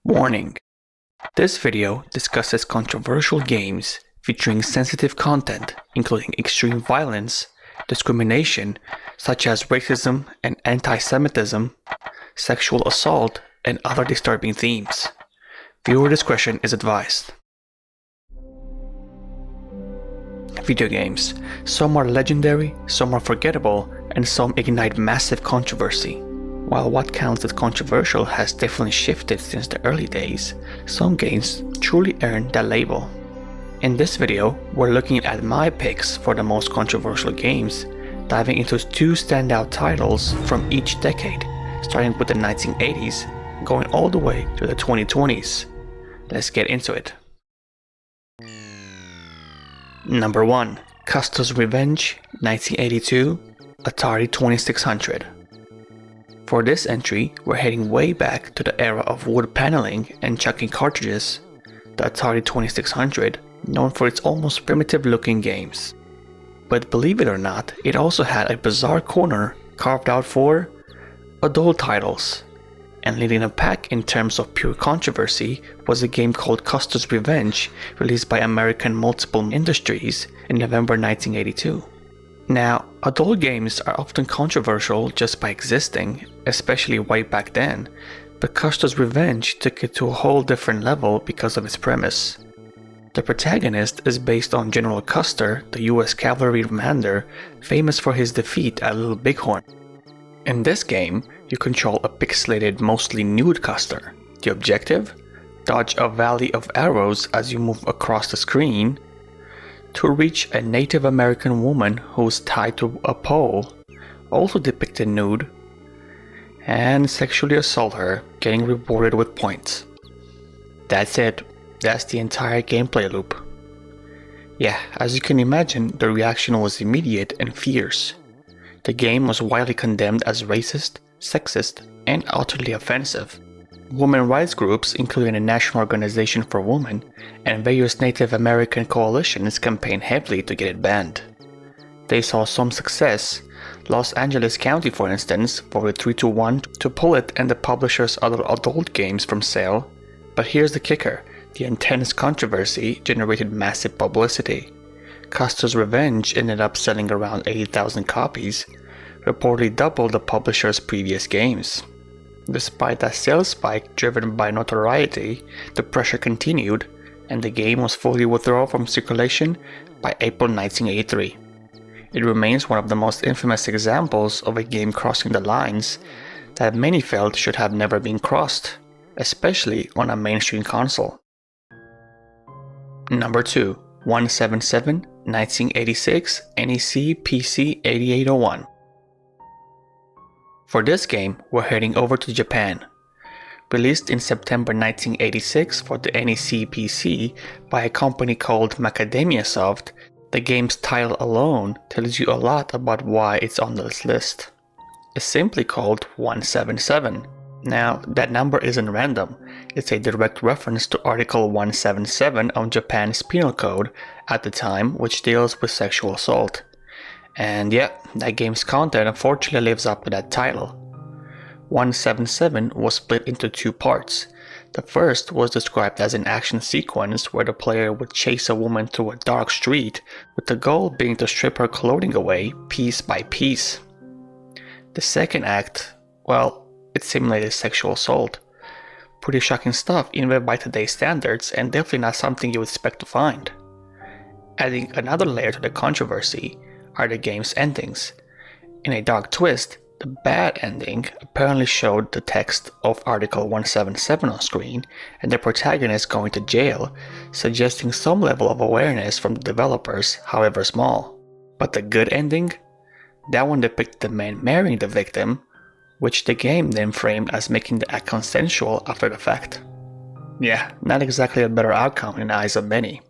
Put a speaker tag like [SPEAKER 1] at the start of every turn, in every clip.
[SPEAKER 1] Warning: this video discusses controversial games featuring sensitive content including extreme violence, discrimination such as racism and anti-Semitism, sexual assault, and other disturbing themes. Viewer discretion is advised. Video games. Some are legendary, some are forgettable, and some ignite massive controversy. While what counts as controversial has definitely shifted since the early days, some games truly earn that label. In this video, we're looking at my picks for the most controversial games, diving into two standout titles from each decade, starting with the 1980s, going all the way to the 2020s. Let's get into it. Number 1. Custer's Revenge, 1982, Atari 2600. For this entry, we're heading way back to the era of wood paneling and chucking cartridges, the Atari 2600, known for its almost primitive looking games. But believe it or not, it also had a bizarre corner carved out for adult titles. And leading the pack in terms of pure controversy was a game called Custer's Revenge, released by American Multiple Industries in November 1982. Now, adult games are often controversial just by existing, especially way back then, but Custer's Revenge took it to a whole different level because of its premise. The protagonist is based on General Custer, the US cavalry commander, famous for his defeat at Little Bighorn. In this game, you control a pixelated, mostly nude Custer. The objective? Dodge a valley of arrows as you move across the screen to reach a Native American woman who's tied to a pole, also depicted nude, and sexually assault her, getting rewarded with points. That's it. That's the entire gameplay loop. Yeah, as you can imagine, the reaction was immediate and fierce. The game was widely condemned as racist, sexist, and utterly offensive. Women rights groups, including the National Organization for Women and various Native American coalitions, campaigned heavily to get it banned. They saw some success. Los Angeles County, for instance, voted 3-1 to pull it and the publisher's other adult games from sale. But here's the kicker: the intense controversy generated massive publicity. Custer's Revenge ended up selling around 80,000 copies, reportedly double the publisher's previous games. Despite that sales spike driven by notoriety, the pressure continued, and the game was fully withdrawn from circulation by April 1983. It remains one of the most infamous examples of a game crossing the lines that many felt should have never been crossed, especially on a mainstream console. Number 2. 177, 1986, NEC PC 8801. For this game, we're heading over to Japan. Released in September 1986 for the NEC PC by a company called Macadamia Soft, the game's title alone tells you a lot about why it's on this list. It's simply called 177. Now, that number isn't random. It's a direct reference to Article 177 of Japan's Penal Code at the time, which deals with sexual assault. And yeah, that game's content unfortunately lives up to that title. 177 was split into two parts. The first was described as an action sequence where the player would chase a woman through a dark street, with the goal being to strip her clothing away piece by piece. The second act, well, it simulated sexual assault. Pretty shocking stuff even by today's standards, and definitely not something you would expect to find. Adding another layer to the controversy are the game's endings. In a dark twist, the bad ending apparently showed the text of Article 177 on screen and the protagonist going to jail, suggesting some level of awareness from the developers, however small. But the good ending? That one depicted the man marrying the victim, which the game then framed as making the act consensual after the fact. Yeah, not exactly a better outcome in the eyes of many.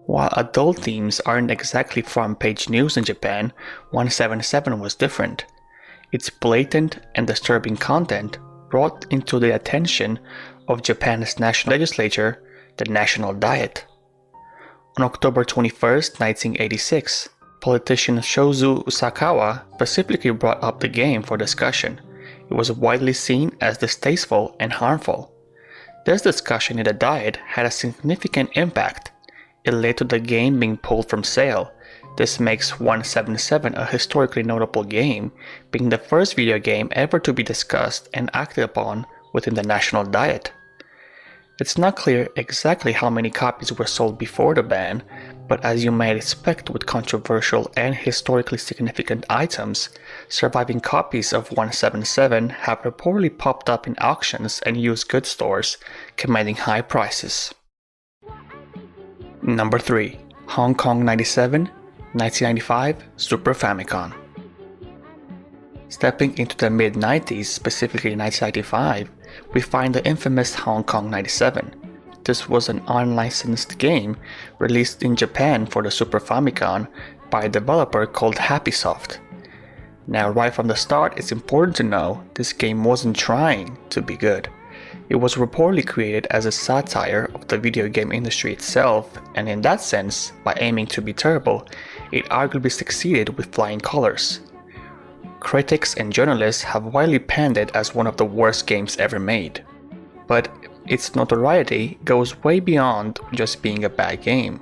[SPEAKER 1] While adult themes aren't exactly front-page news in Japan, 177 was different. Its blatant and disturbing content brought into the attention of Japan's national legislature, the National Diet. On October 21, 1986, politician Shozu Sakawa specifically brought up the game for discussion. It was widely seen as distasteful and harmful. This discussion in the Diet had a significant impact. It led to the game being pulled from sale. This makes 177 a historically notable game, being the first video game ever to be discussed and acted upon within the National Diet. It's not clear exactly how many copies were sold before the ban, but as you might expect with controversial and historically significant items, surviving copies of 177 have reportedly popped up in auctions and used goods stores, commanding high prices. Number 3. Hong Kong 97, 1995 Super Famicom. Stepping into the mid-90s, specifically 1995, we find the infamous Hong Kong 97. This was an unlicensed game released in Japan for the Super Famicom by a developer called Happysoft. Now right from the start, it's important to know this game wasn't trying to be good. It was reportedly created as a satire of the video game industry itself, and in that sense, by aiming to be terrible, it arguably succeeded with flying colors. Critics and journalists have widely panned it as one of the worst games ever made. But its notoriety goes way beyond just being a bad game.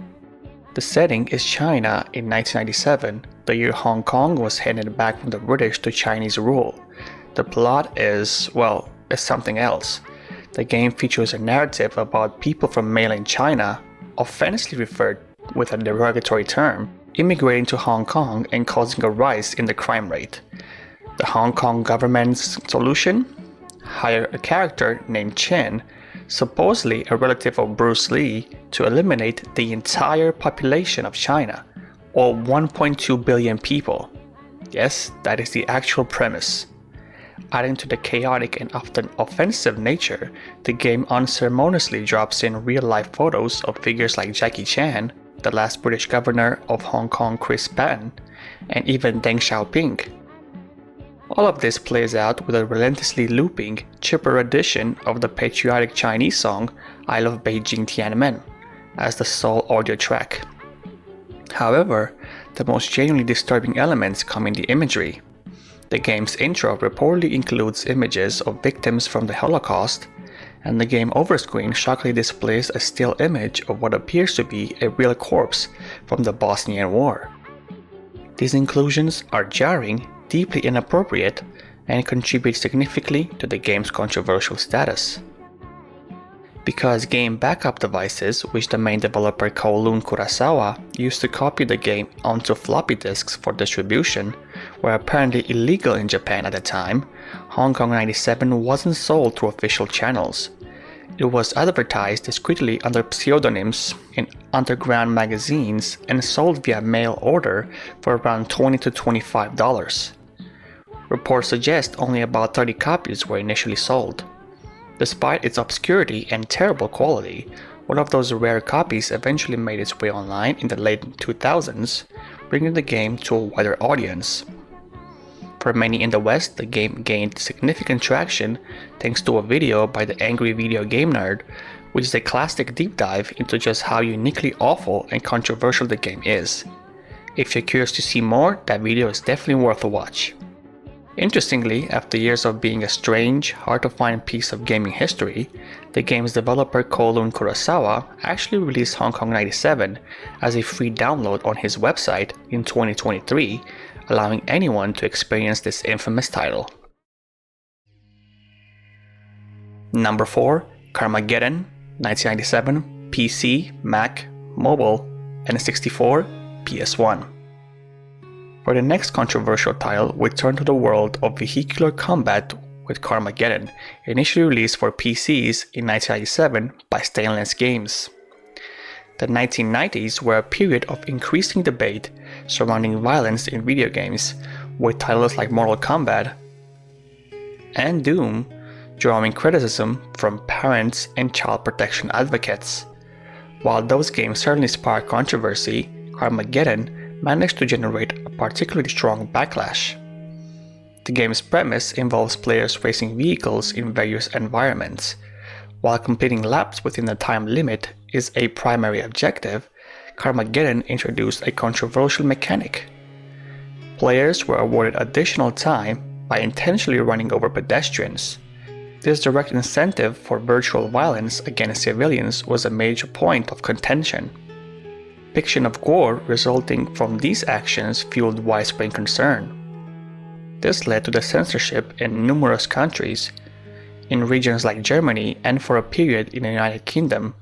[SPEAKER 1] The setting is China in 1997, the year Hong Kong was handed back from the British to Chinese rule. The plot is something else. The game features a narrative about people from mainland China, offensively referred with a derogatory term, immigrating to Hong Kong and causing a rise in the crime rate. The Hong Kong government's solution? Hire a character named Chen, supposedly a relative of Bruce Lee, to eliminate the entire population of China, or 1.2 billion people. Yes, that is the actual premise. Adding to the chaotic and often offensive nature, the game unceremoniously drops in real-life photos of figures like Jackie Chan, the last British governor of Hong Kong Chris Patten, and even Deng Xiaoping. All of this plays out with a relentlessly looping, chipper edition of the patriotic Chinese song I Love Beijing Tiananmen as the sole audio track. However, the most genuinely disturbing elements come in the imagery. The game's intro reportedly includes images of victims from the Holocaust, and the game overscreen shockingly displays a still image of what appears to be a real corpse from the Bosnian War. These inclusions are jarring, deeply inappropriate, and contribute significantly to the game's controversial status. Because game backup devices, which the main developer Kowloon Kurosawa used to copy the game onto floppy disks for distribution, were apparently illegal in Japan at the time, Hong Kong 97 wasn't sold through official channels. It was advertised discreetly under pseudonyms in underground magazines and sold via mail order for around $20 to $25. Reports suggest only about 30 copies were initially sold. Despite its obscurity and terrible quality, one of those rare copies eventually made its way online in the late 2000s, bringing the game to a wider audience. For many in the West, the game gained significant traction thanks to a video by the Angry Video Game Nerd, which is a classic deep dive into just how uniquely awful and controversial the game is. If you're curious to see more, that video is definitely worth a watch. Interestingly, after years of being a strange, hard-to-find piece of gaming history, the game's developer Kowloon Kurosawa actually released Hong Kong 97 as a free download on his website in 2023, allowing anyone to experience this infamous title. Number 4. Carmageddon, 1997, PC, Mac, Mobile, N64, PS1. For the next controversial title, we turn to the world of vehicular combat with Carmageddon, initially released for PCs in 1997 by Stainless Games. The 1990s were a period of increasing debate surrounding violence in video games, with titles like Mortal Kombat and Doom drawing criticism from parents and child protection advocates. While those games certainly sparked controversy, Carmageddon managed to generate a particularly strong backlash. The game's premise involves players racing vehicles in various environments. While completing laps within the time limit is a primary objective, Carmageddon introduced a controversial mechanic. Players were awarded additional time by intentionally running over pedestrians. This direct incentive for virtual violence against civilians was a major point of contention. Fiction of gore resulting from these actions fueled widespread concern. This led to the censorship in numerous countries. In regions like Germany and for a period in the United Kingdom,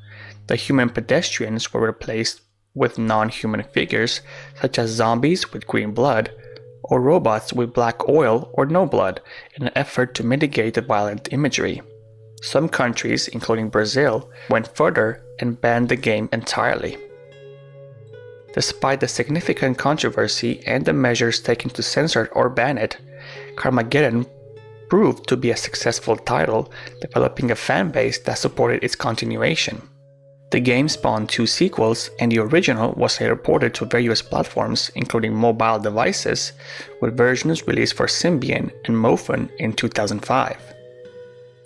[SPEAKER 1] the human pedestrians were replaced with non-human figures such as zombies with green blood or robots with black oil or no blood in an effort to mitigate the violent imagery. Some countries, including Brazil, went further and banned the game entirely. Despite the significant controversy and the measures taken to censor or ban it, Carmageddon proved to be a successful title, developing a fan base that supported its continuation. The game spawned 2 sequels, and the original was later ported to various platforms, including mobile devices, with versions released for Symbian and Mophone in 2005.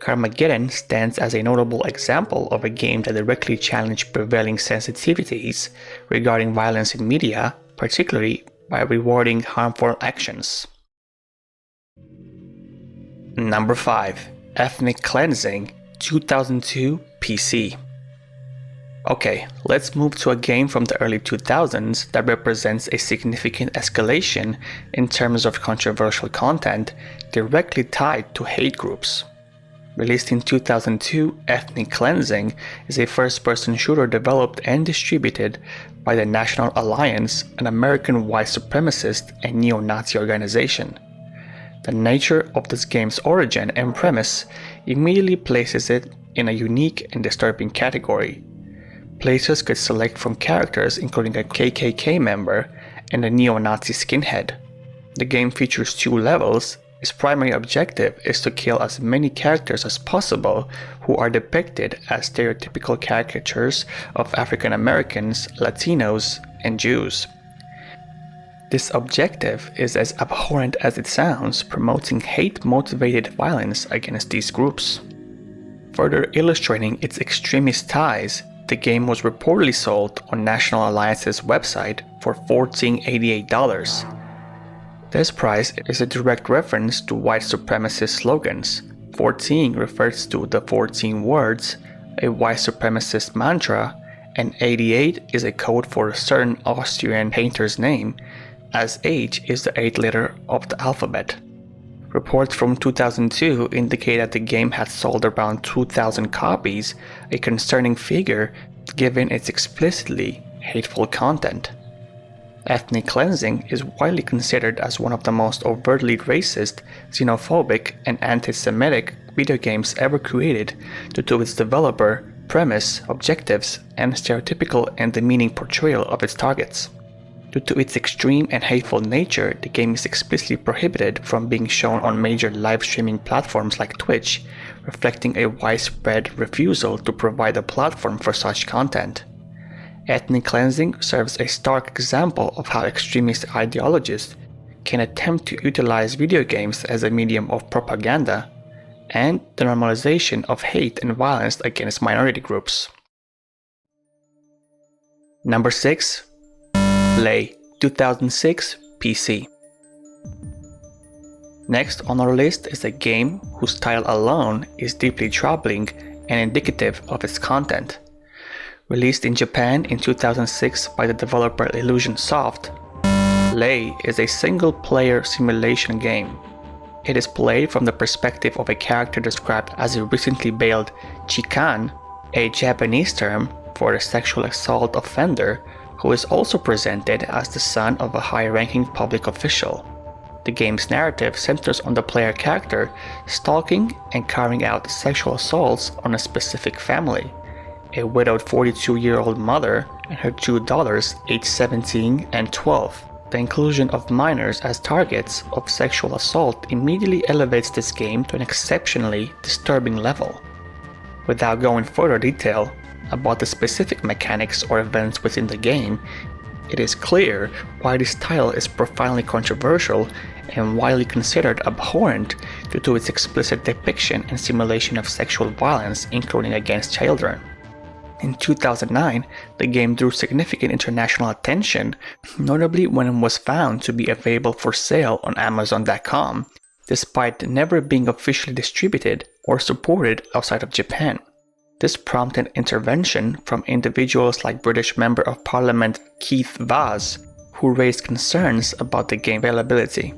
[SPEAKER 1] Carmageddon stands as a notable example of a game that directly challenged prevailing sensitivities regarding violence in media, particularly by rewarding harmful actions. Number 5. Ethnic Cleansing, 2002 PC. Okay, let's move to a game from the early 2000s that represents a significant escalation in terms of controversial content directly tied to hate groups. Released in 2002, Ethnic Cleansing is a first-person shooter developed and distributed by the National Alliance, an American white supremacist and neo-Nazi organization. The nature of this game's origin and premise immediately places it in a unique and disturbing category. Players could select from characters including a KKK member and a neo-Nazi skinhead. The game features 2 levels. Its primary objective is to kill as many characters as possible who are depicted as stereotypical caricatures of African Americans, Latinos, and Jews. This objective is as abhorrent as it sounds, promoting hate-motivated violence against these groups. Further illustrating its extremist ties, the game was reportedly sold on National Alliance's website for $1488. This price is a direct reference to white supremacist slogans. 14 refers to the 14 words, a white supremacist mantra, and 88 is a code for a certain Austrian painter's name, as H is the 8th letter of the alphabet. Reports from 2002 indicate that the game had sold around 2,000 copies, a concerning figure given its explicitly hateful content. Ethnic Cleansing is widely considered as one of the most overtly racist, xenophobic, and anti-Semitic video games ever created due to its developer, premise, objectives, and stereotypical and demeaning portrayal of its targets. Due to its extreme and hateful nature, the game is explicitly prohibited from being shown on major live streaming platforms like Twitch, reflecting a widespread refusal to provide a platform for such content. Ethnic Cleansing serves a stark example of how extremist ideologists can attempt to utilize video games as a medium of propaganda and the normalization of hate and violence against minority groups. Number 6. eLay, 2006 PC. Next on our list is a game whose title alone is deeply troubling and indicative of its content. Released in Japan in 2006 by the developer Illusion Soft, eLay is a single-player simulation game. It is played from the perspective of a character described as a recently bailed chikan, a Japanese term for a sexual assault offender who is also presented as the son of a high-ranking public official. The game's narrative centers on the player character stalking and carrying out sexual assaults on a specific family, a widowed 42-year-old mother and her 2 daughters aged 17 and 12. The inclusion of minors as targets of sexual assault immediately elevates this game to an exceptionally disturbing level. Without going further detail about the specific mechanics or events within the game, it is clear why this title is profoundly controversial and widely considered abhorrent due to its explicit depiction and simulation of sexual violence, including against children. In 2009, the game drew significant international attention, notably when it was found to be available for sale on Amazon.com, despite never being officially distributed or supported outside of Japan. This prompted intervention from individuals like British Member of Parliament Keith Vaz, who raised concerns about the game availability.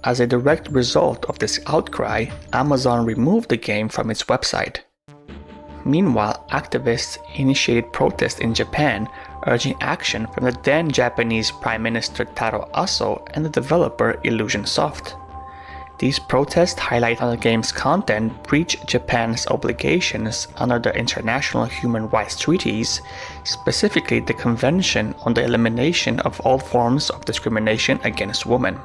[SPEAKER 1] As a direct result of this outcry, Amazon removed the game from its website. Meanwhile, activists initiated protests in Japan, urging action from the then Japanese Prime Minister Taro Aso and the developer Illusion Soft. These protests highlight how the game's content breached Japan's obligations under the international human rights treaties, specifically the Convention on the Elimination of All Forms of Discrimination Against Women.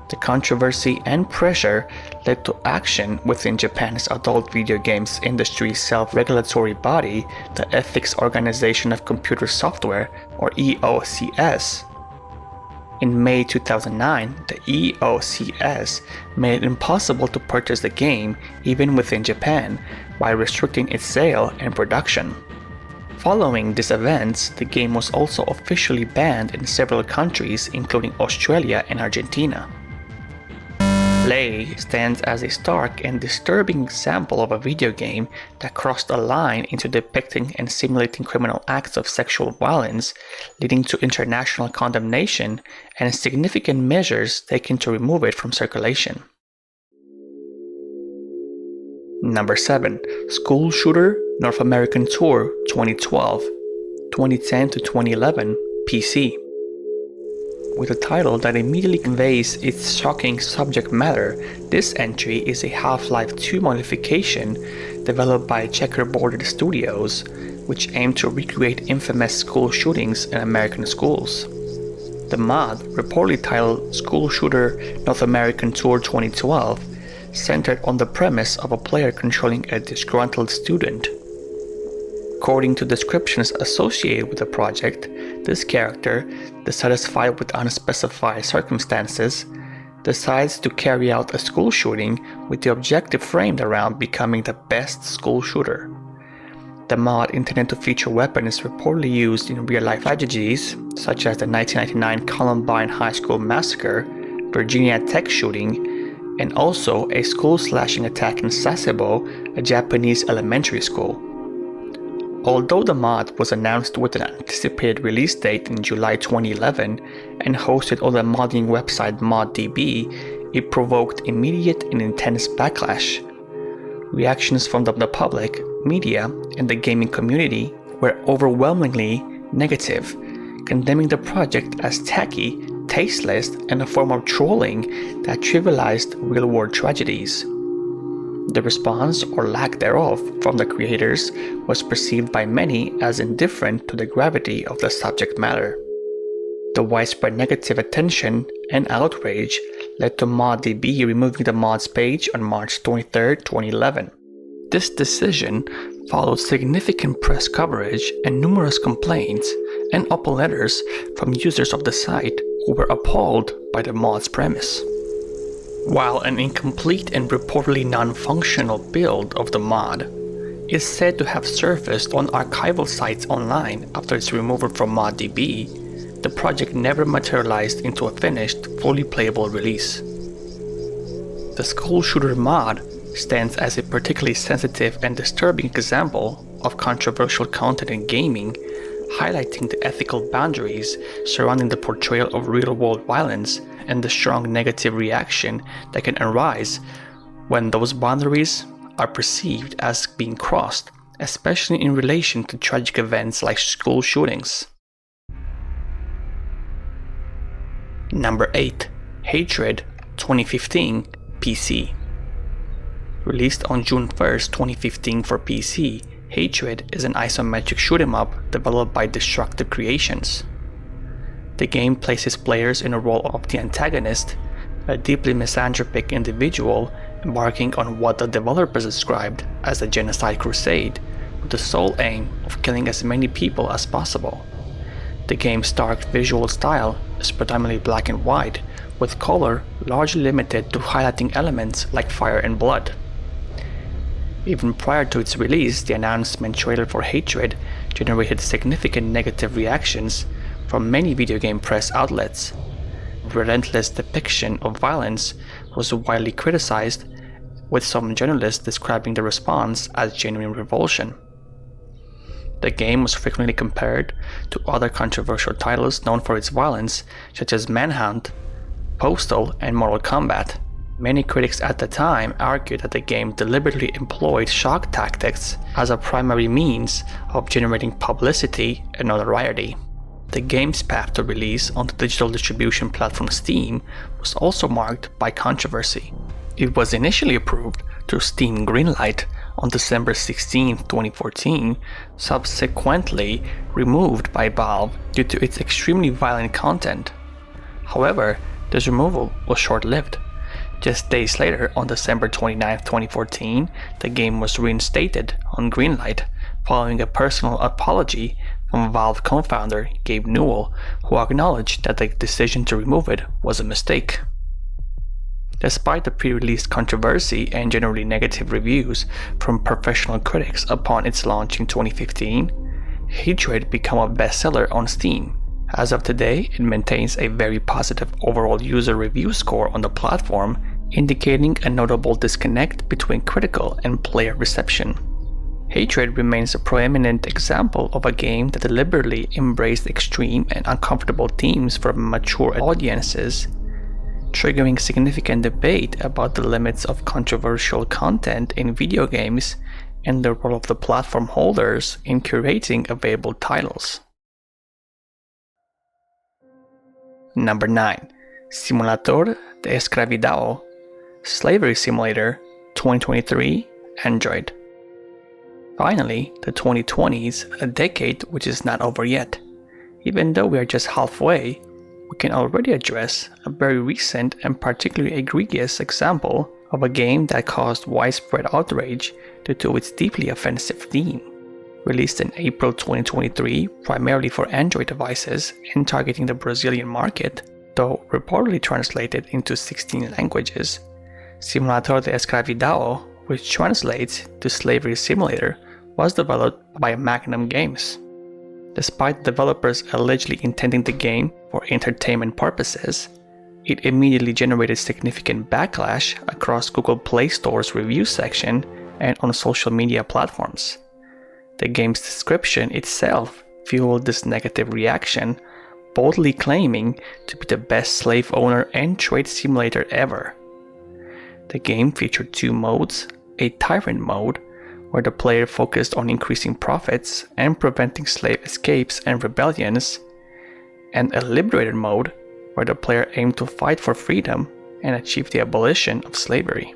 [SPEAKER 1] The controversy and pressure led to action within Japan's adult video games industry's self-regulatory body, the Ethics Organization of Computer Software, or EOCS. In May 2009, the EOCS made it impossible to purchase the game even within Japan by restricting its sale and production. Following these events, the game was also officially banned in several countries including Australia and Argentina. eLay stands as a stark and disturbing example of a video game that crossed a line into depicting and simulating criminal acts of sexual violence, leading to international condemnation and significant measures taken to remove it from circulation. Number 7. School Shooter North American Tour 2012, 2010 to 2011 PC. With a title that immediately conveys its shocking subject matter, this entry is a Half-Life 2 modification developed by Checkerboard Studios, which aimed to recreate infamous school shootings in American schools. The mod, reportedly titled School Shooter North American Tour 2012, centered on the premise of a player controlling a disgruntled student. According to descriptions associated with the project, this character, dissatisfied with unspecified circumstances, decides to carry out a school shooting with the objective framed around becoming the best school shooter. The mod intended to feature weapons reportedly used in real-life tragedies, such as the 1999 Columbine High School Massacre, Virginia Tech shooting, and also a school-slashing attack in Sasebo, a Japanese elementary school. Although the mod was announced with an anticipated release date in July 2011 and hosted on the modding website ModDB, it provoked immediate and intense backlash. Reactions from the public, media, and the gaming community were overwhelmingly negative, condemning the project as tacky, tasteless, and a form of trolling that trivialized real-world tragedies. The response, or lack thereof, from the creators was perceived by many as indifferent to the gravity of the subject matter. The widespread negative attention and outrage led to ModDB removing the mod's page on March 23, 2011. This decision followed significant press coverage and numerous complaints and open letters from users of the site who were appalled by the mod's premise. While an incomplete and reportedly non-functional build of the mod is said to have surfaced on archival sites online after its removal from ModDB, the project never materialized into a finished, fully playable release. The School Shooter mod stands as a particularly sensitive and disturbing example of controversial content in gaming, highlighting the ethical boundaries surrounding the portrayal of real-world violence and the strong negative reaction that can arise when those boundaries are perceived as being crossed, especially in relation to tragic events like school shootings. Number 8. Hatred 2015 PC. Released on June 1st, 2015 for PC, Hatred is an isometric shoot-'em-up developed by Destructive Creations. The game places players in the role of the antagonist, a deeply misanthropic individual embarking on what the developers described as a genocide crusade, with the sole aim of killing as many people as possible. The game's stark visual style is predominantly black and white, with color largely limited to highlighting elements like fire and blood. Even prior to its release, the announcement trailer for Hatred generated significant negative reactions from many video game press outlets. The relentless depiction of violence was widely criticized, with some journalists describing the response as genuine revulsion. The game was frequently compared to other controversial titles known for its violence, such as Manhunt, Postal, and Mortal Kombat. Many critics at the time argued that the game deliberately employed shock tactics as a primary means of generating publicity and notoriety. The game's path to release on the digital distribution platform Steam was also marked by controversy. It was initially approved through Steam Greenlight on December 16, 2014, subsequently removed by Valve due to its extremely violent content. However, this removal was short-lived. Just days later, on December 29, 2014, the game was reinstated on Greenlight following a personal apology from Valve co-founder Gabe Newell, who acknowledged that the decision to remove it was a mistake. Despite the pre-release controversy and generally negative reviews from professional critics upon its launch in 2015, Hatred became a bestseller on Steam. As of today, it maintains a very positive overall user review score on the platform, indicating a notable disconnect between critical and player reception. Hatred remains a prominent example of a game that deliberately embraced extreme and uncomfortable themes for mature audiences, triggering significant debate about the limits of controversial content in video games and the role of the platform holders in curating available titles. Number 9. Simulador de Escravidão, Slavery Simulator, 2023, Android. Finally, the 2020s, a decade which is not over yet. Even though we are just halfway, we can already address a very recent and particularly egregious example of a game that caused widespread outrage due to its deeply offensive theme. Released in April 2023 primarily for Android devices and targeting the Brazilian market, though reportedly translated into 16 languages, Simulador de Escravidão, which translates to Slavery Simulator, was developed by Magnum Games. Despite the developers allegedly intending the game for entertainment purposes, it immediately generated significant backlash across Google Play Store's review section and on social media platforms. The game's description itself fueled this negative reaction, boldly claiming to be the best slave owner and trade simulator ever. The game featured two modes, a Tyrant mode, where the player focused on increasing profits and preventing slave escapes and rebellions, and a Liberator mode, where the player aimed to fight for freedom and achieve the abolition of slavery.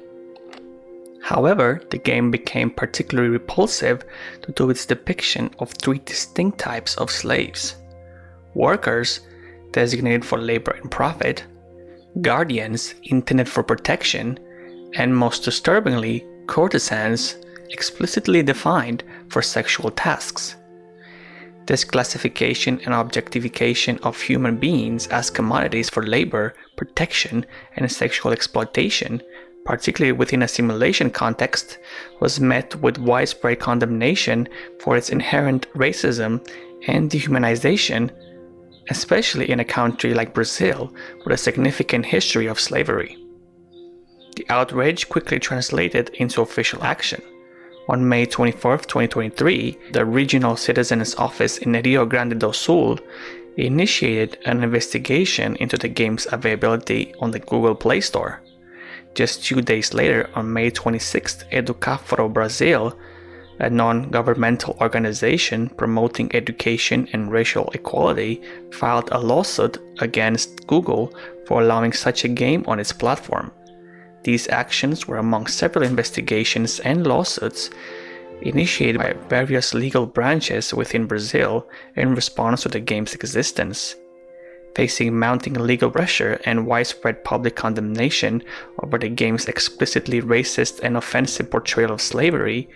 [SPEAKER 1] However, the game became particularly repulsive due to its depiction of three distinct types of slaves: workers, designated for labor and profit; guardians, intended for protection; and most disturbingly, courtesans, explicitly defined for sexual tasks. This classification and objectification of human beings as commodities for labor, protection, and sexual exploitation, particularly within a simulation context, was met with widespread condemnation for its inherent racism and dehumanization, especially in a country like Brazil with a significant history of slavery. The outrage quickly translated into official action. On May 24, 2023, the Regional Citizens Office in Rio Grande do Sul initiated an investigation into the game's availability on the Google Play Store. Just 2 days later, on May 26, Educafro Brazil, a non-governmental organization promoting education and racial equality, filed a lawsuit against Google for allowing such a game on its platform. These actions were among several investigations and lawsuits initiated by various legal branches within Brazil in response to the game's existence. Facing mounting legal pressure and widespread public condemnation over the game's explicitly racist and offensive portrayal of slavery,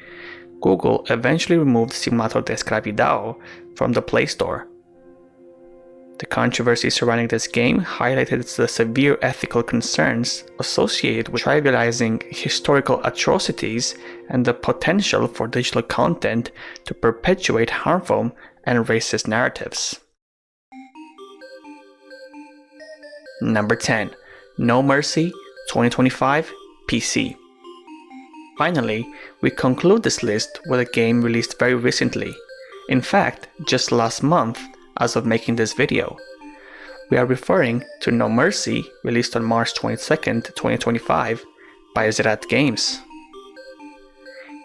[SPEAKER 1] Google eventually removed Simulador de Escravidão from the Play Store. The controversy surrounding this game highlighted the severe ethical concerns associated with trivializing historical atrocities and the potential for digital content to perpetuate harmful and racist narratives. Number 10. No Mercy, 2025 PC. Finally, we conclude this list with a game released very recently. In fact, just last month as of making this video. We are referring to No Mercy, released on March 22nd, 2025 by Zrat Games.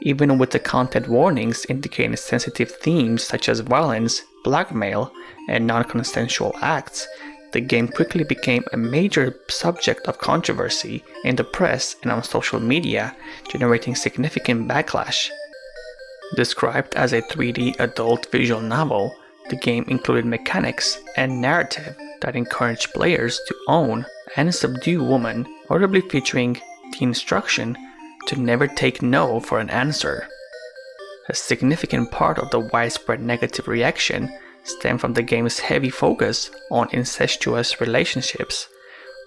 [SPEAKER 1] Even with the content warnings indicating sensitive themes such as violence, blackmail, and non-consensual acts, the game quickly became a major subject of controversy in the press and on social media, generating significant backlash. Described as a 3D adult visual novel, the game included mechanics and narrative that encouraged players to own and subdue women, notably featuring the instruction to never take no for an answer. A significant part of the widespread negative reaction stemmed from the game's heavy focus on incestuous relationships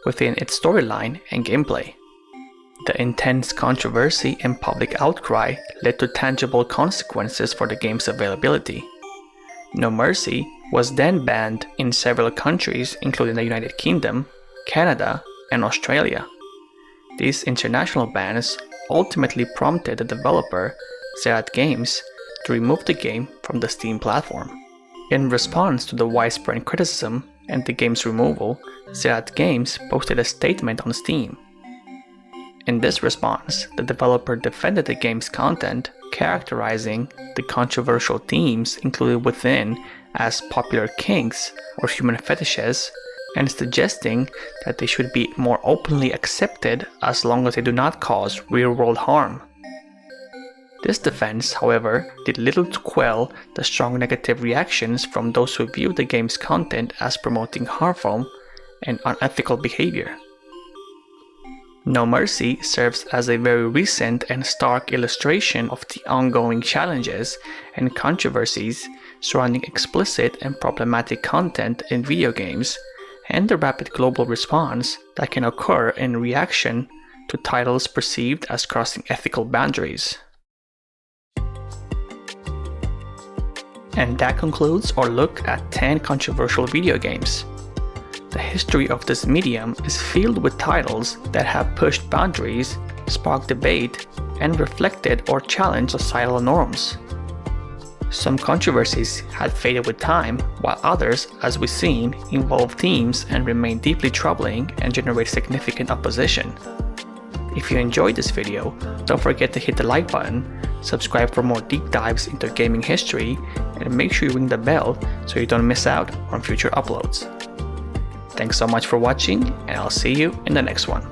[SPEAKER 1] within its storyline and gameplay. The intense controversy and public outcry led to tangible consequences for the game's availability. No Mercy was then banned in several countries including the United Kingdom, Canada, and Australia. These international bans ultimately prompted the developer, Zrat Games, to remove the game from the Steam platform. In response to the widespread criticism and the game's removal, Zrat Games posted a statement on Steam. In this response, the developer defended the game's content, characterizing the controversial themes included within as popular kinks or human fetishes, and suggesting that they should be more openly accepted as long as they do not cause real-world harm. This defense, however, did little to quell the strong negative reactions from those who viewed the game's content as promoting harmful and unethical behavior. No Mercy serves as a very recent and stark illustration of the ongoing challenges and controversies surrounding explicit and problematic content in video games, and the rapid global response that can occur in reaction to titles perceived as crossing ethical boundaries. And that concludes our look at 10 controversial video games. The history of this medium is filled with titles that have pushed boundaries, sparked debate, and reflected or challenged societal norms. Some controversies had faded with time, while others, as we've seen, involve themes and remain deeply troubling and generate significant opposition. If you enjoyed this video, don't forget to hit the like button, subscribe for more deep dives into gaming history, and make sure you ring the bell so you don't miss out on future uploads. Thanks so much for watching, and I'll see you in the next one.